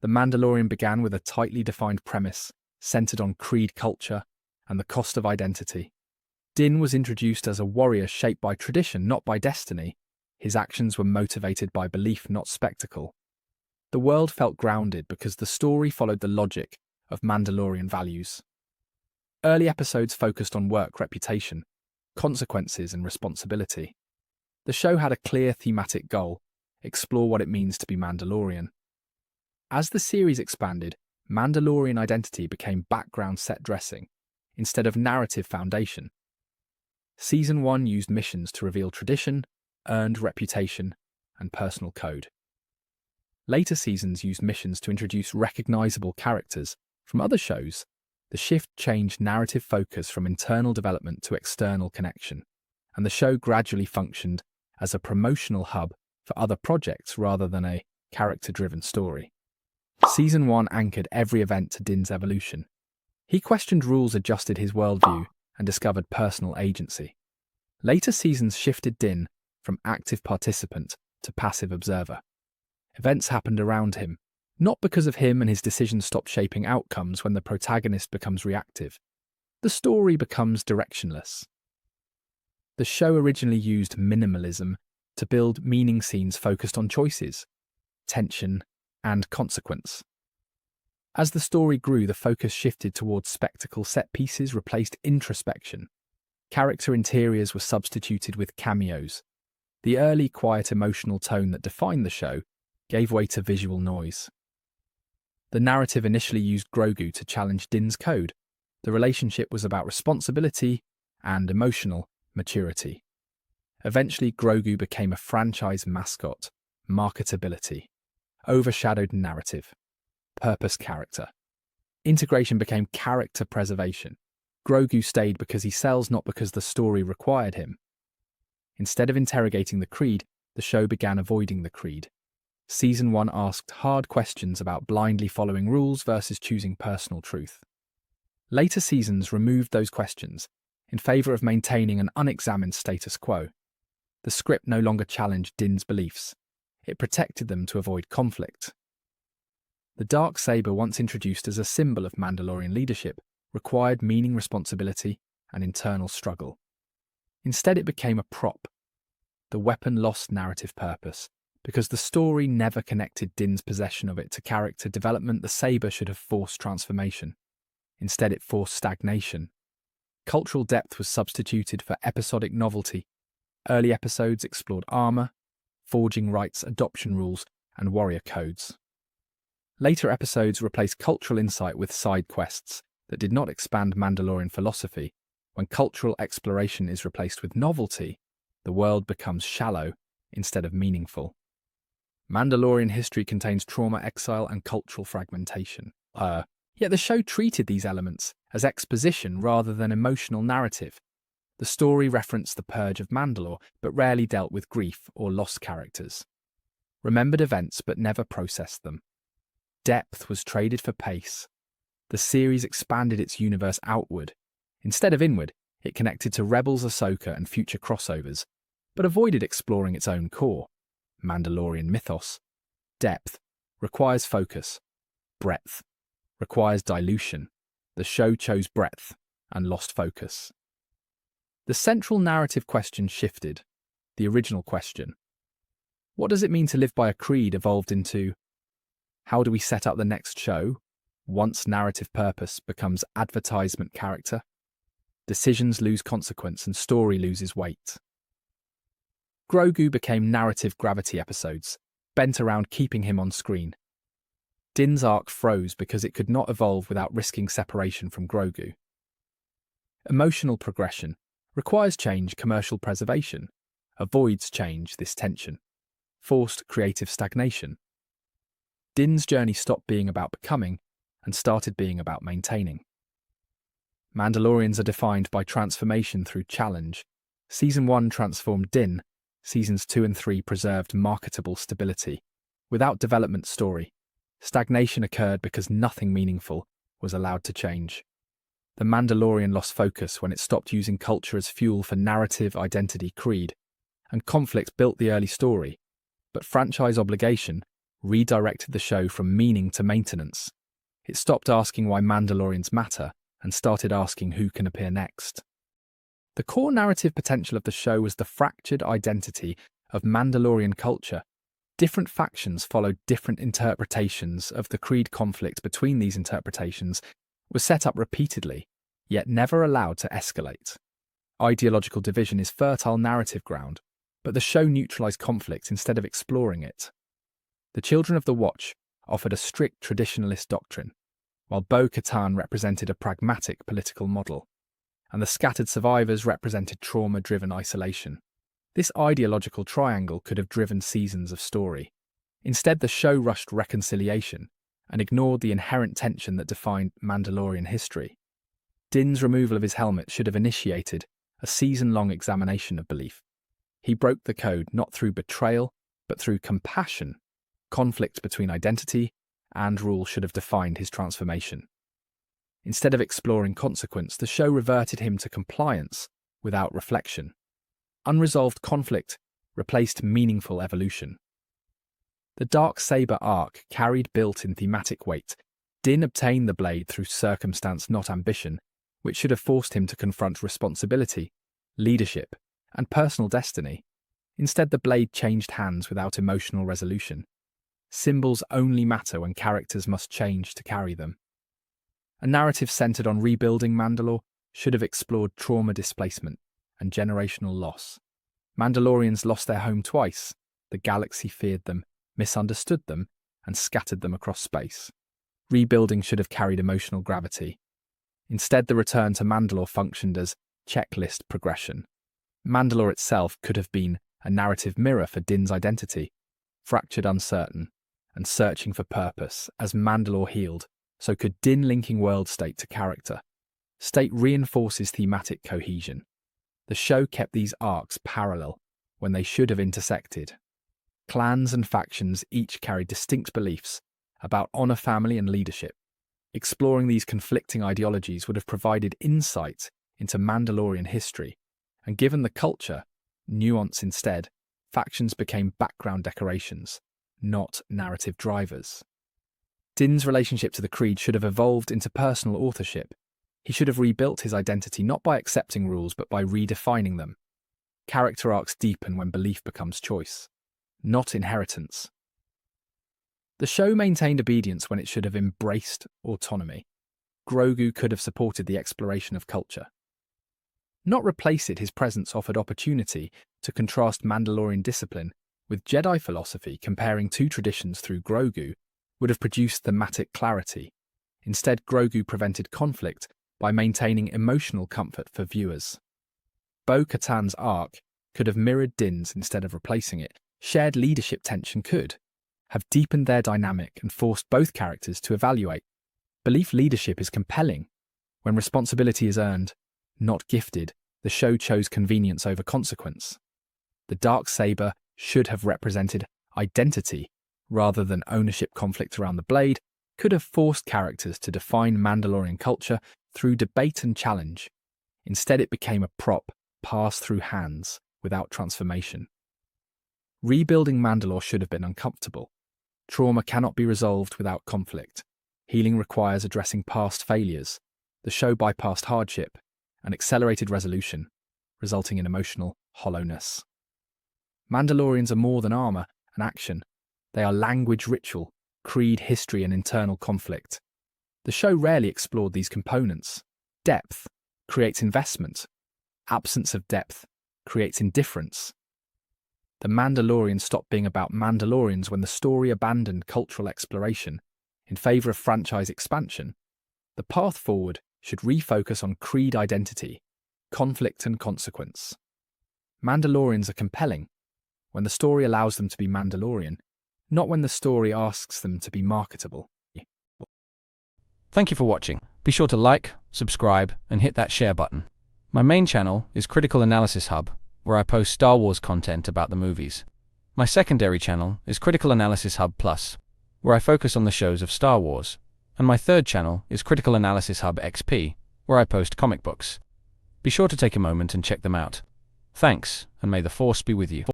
The Mandalorian began with a tightly defined premise, centered on creed culture and the cost of identity. Din was introduced as a warrior shaped by tradition, not by destiny. His actions were motivated by belief, not spectacle. The world felt grounded because the story followed the logic of Mandalorian values. Early episodes focused on work, reputation, consequences, and responsibility. The show had a clear thematic goal: explore what it means to be Mandalorian. As the series expanded, Mandalorian identity became background set dressing instead of narrative foundation. Season 1 used missions to reveal tradition, earned reputation, and personal code. Later seasons used missions to introduce recognizable characters from other shows. The shift changed narrative focus from internal development to external connection, and the show gradually functioned as a promotional hub for other projects rather than a character-driven story. Season 1 anchored every event to Din's evolution. He questioned rules, adjusted his worldview, and discovered personal agency. Later seasons shifted Din from active participant to passive observer. Events happened around him, not because of him, and his decisions stop shaping outcomes when the protagonist becomes reactive. The story becomes directionless. The show originally used minimalism to build meaning scenes focused on choices, tension, and consequence. As the story grew, the focus shifted towards spectacle. Set pieces replaced introspection. Character interiors were substituted with cameos. The early, quiet, emotional tone that defined the show gave way to visual noise. The narrative initially used Grogu to challenge Din's code. The relationship was about responsibility and emotional maturity. Eventually, Grogu became a franchise mascot. Marketability overshadowed narrative. Purpose character. Integration became character preservation. Grogu stayed because he sells, not because the story required him. Instead of interrogating the creed, the show began avoiding the creed. Season 1 asked hard questions about blindly following rules versus choosing personal truth. Later seasons removed those questions in favor of maintaining an unexamined status quo. The script no longer challenged Din's beliefs. It protected them to avoid conflict. The dark saber, once introduced as a symbol of Mandalorian leadership, required meaning, responsibility, and internal struggle. Instead, it became a prop. The weapon lost narrative purpose because the story never connected Din's possession of it to character development. The saber should have forced transformation. Instead, it forced stagnation. Cultural depth was substituted for episodic novelty. Early episodes explored armor, forging rites, adoption rules, and warrior codes. Later episodes replaced cultural insight with side quests that did not expand Mandalorian philosophy. When cultural exploration is replaced with novelty, the world becomes shallow instead of meaningful. Mandalorian history contains trauma, exile, and cultural fragmentation. Yet the show treated these elements as exposition rather than emotional narrative. The story referenced the purge of Mandalore, but rarely dealt with grief or lost characters. Remembered events, but never processed them. Depth was traded for pace. The series expanded its universe outward. Instead of inward, it connected to Rebels, Ahsoka, and future crossovers, but avoided exploring its own core. Mandalorian mythos. Depth requires focus. Breadth requires dilution. The show chose breadth and lost focus. The central narrative question shifted. The original question, what does it mean to live by a creed, evolved into, how do we set up the next show? Once narrative purpose becomes advertisement character, decisions lose consequence and story loses weight. Grogu became narrative gravity episodes, bent around keeping him on screen. Din's arc froze because it could not evolve without risking separation from Grogu. Emotional progression requires change. Commercial preservation avoids change. This tension forced creative stagnation. Din's journey stopped being about becoming and started being about maintaining. Mandalorians are defined by transformation through challenge. Season 1 transformed Din. Seasons 2 and 3 preserved marketable stability. Without development story, stagnation occurred because nothing meaningful was allowed to change. The Mandalorian lost focus when it stopped using culture as fuel for narrative, identity, creed, and conflict built the early story, but franchise obligation redirected the show from meaning to maintenance. It stopped asking why Mandalorians matter and started asking who can appear next. The core narrative potential of the show was the fractured identity of Mandalorian culture. Different factions followed different interpretations of the creed. Conflict between these interpretations was set up repeatedly, yet never allowed to escalate. Ideological division is fertile narrative ground, but the show neutralized conflict instead of exploring it. The Children of the Watch offered a strict traditionalist doctrine, while Bo-Katan represented a pragmatic political model, and the scattered survivors represented trauma-driven isolation. This ideological triangle could have driven seasons of story. Instead, the show rushed reconciliation and ignored the inherent tension that defined Mandalorian history. Din's removal of his helmet should have initiated a season-long examination of belief. He broke the code not through betrayal, but through compassion. Conflict between identity and rule should have defined his transformation. Instead of exploring consequence, the show reverted him to compliance without reflection. Unresolved conflict replaced meaningful evolution. The Darksaber arc carried built-in thematic weight. Din obtained the blade through circumstance, not ambition, which should have forced him to confront responsibility, leadership, and personal destiny. Instead, the blade changed hands without emotional resolution. Symbols only matter when characters must change to carry them. A narrative centered on rebuilding Mandalore should have explored trauma displacement and generational loss. Mandalorians lost their home twice. The galaxy feared them, misunderstood them, and scattered them across space. Rebuilding should have carried emotional gravity. Instead, the return to Mandalore functioned as checklist progression. Mandalore itself could have been a narrative mirror for Din's identity, fractured, uncertain, and searching for purpose. As Mandalore healed, so could Din, linking world state to character. State reinforces thematic cohesion. The show kept these arcs parallel when they should have intersected. Clans and factions each carried distinct beliefs about honor, family, and leadership. Exploring these conflicting ideologies would have provided insight into Mandalorian history, and given the culture nuance instead, factions became background decorations, not narrative drivers. Din's relationship to the creed should have evolved into personal authorship. He should have rebuilt his identity not by accepting rules but by redefining them. Character arcs deepen when belief becomes choice, not inheritance. The show maintained obedience when it should have embraced autonomy. Grogu could have supported the exploration of culture, not replace it. His presence offered opportunity to contrast Mandalorian discipline with Jedi philosophy. Comparing two traditions through Grogu would have produced thematic clarity. Instead, Grogu prevented conflict by maintaining emotional comfort for viewers. Bo-Katan's arc could have mirrored Din's instead of replacing it. Shared leadership tension could have deepened their dynamic and forced both characters to evaluate. Belief leadership is compelling when responsibility is earned, not gifted. The show chose convenience over consequence. The Darksaber should have represented identity rather than ownership. Conflict around the blade could have forced characters to define Mandalorian culture through debate and challenge. Instead, it became a prop passed through hands without transformation. Rebuilding Mandalore should have been uncomfortable. Trauma cannot be resolved without conflict. Healing requires addressing past failures. The show bypassed hardship and accelerated resolution, resulting in emotional hollowness. Mandalorians are more than armor and action. They are language, ritual, creed, history, and internal conflict. The show rarely explored these components. Depth creates investment. Absence of depth creates indifference. The Mandalorian stopped being about Mandalorians when the story abandoned cultural exploration in favor of franchise expansion. The path forward should refocus on creed identity, conflict, and consequence. Mandalorians are compelling when the story allows them to be Mandalorian, not when the story asks them to be marketable. Thank you for watching. Be sure to like, subscribe, and hit that share button. My main channel is Critical Analysis Hub, where I post Star Wars content about the movies. My secondary channel is Critical Analysis Hub Plus, where I focus on the shows of Star Wars. And my third channel is Critical Analysis Hub XP, where I post comic books. Be sure to take a moment and check them out. Thanks, and may the Force be with you.